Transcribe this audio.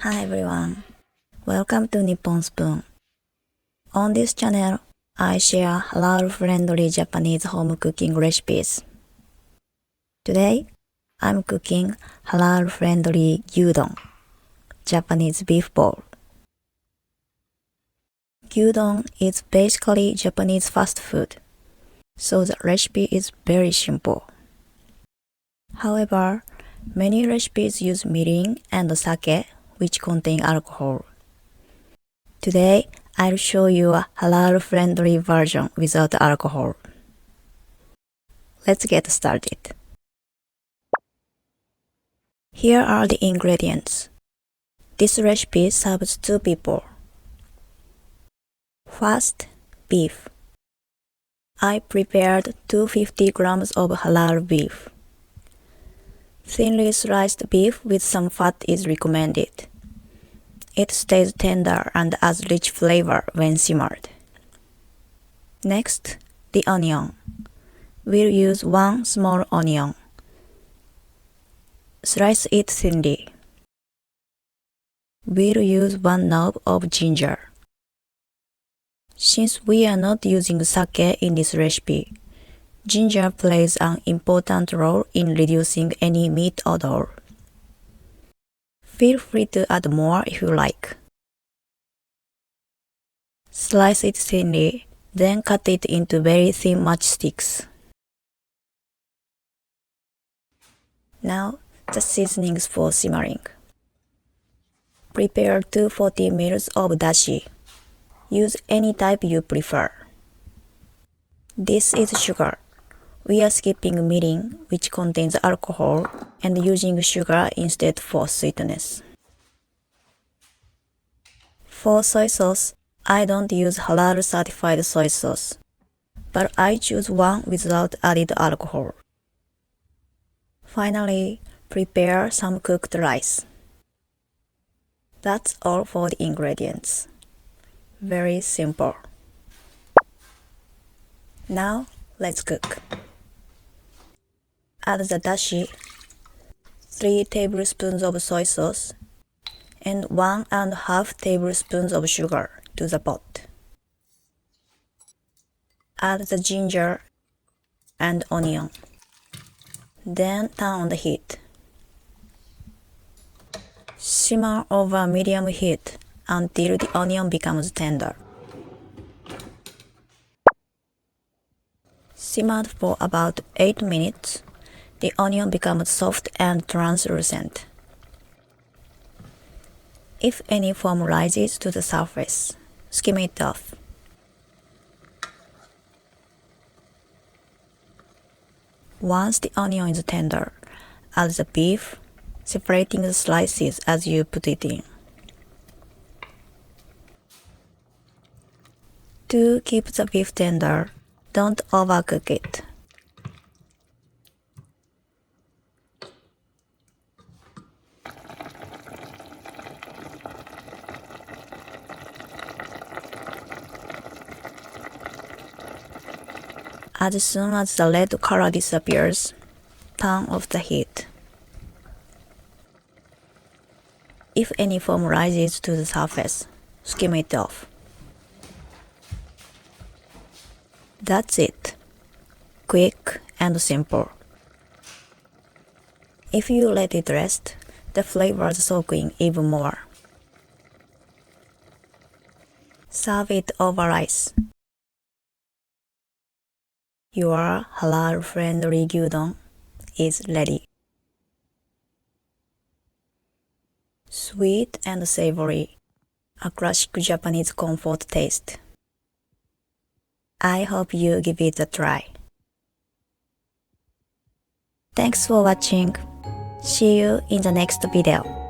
Hi everyone, welcome to Nippon Spoon. On this channel, I share halal-friendly Japanese home cooking recipes. Today, I'm cooking halal-friendly gyudon, Japanese beef bowl. Gyudon is basically Japanese fast food, so the recipe is very simple. However, many recipes use mirin and sake, which contain alcohol. Today, I'll show you a halal-friendly version without alcohol. Let's get started. Here are the ingredients. This recipe serves 2 people. First, beef. I prepared 250 grams of halal beef. Thinly sliced beef with some fat is recommended. It stays tender and adds rich flavor when simmered. Next, the onion. We'll use 1 small onion. Slice it thinly. We'll use 1 knob of ginger. Since we are not using sake in this recipe, ginger plays an important role in reducing any meat odor. Feel free to add more if you like. Slice it thinly, then cut it into very thin matchsticks. Now, the seasonings for simmering. Prepare 240 ml of dashi. Use any type you prefer. This is sugar. We are skipping mirin, which contains alcohol, and using sugar instead for sweetness. For soy sauce, I don't use halal certified soy sauce, but I choose one without added alcohol. Finally, prepare some cooked rice. That's all for the ingredients. Very simple. Now, let's cook. Add the dashi, 3 tablespoons of soy sauce, and 1½ tablespoons of sugar to the pot. Add the ginger and onion. Then turn on the heat. Simmer over medium heat until the onion becomes tender. Simmered for about 8 minutes, the onion becomes soft and translucent. If any foam rises to the surface, skim it off. Once the onion is tender, add the beef, separating the slices as you put it in. To keep the beef tender, don't overcook it. As soon as the red color disappears, turn off the heat. If any foam rises to the surface, skim it off. That's it. Quick and simple. If you let it rest, the flavors soak in even more. Serve it over rice. Your halal-friendly gyudon is ready. Sweet and savory, a classic Japanese comfort taste. I hope you give it a try. Thanks for watching. See you in the next video.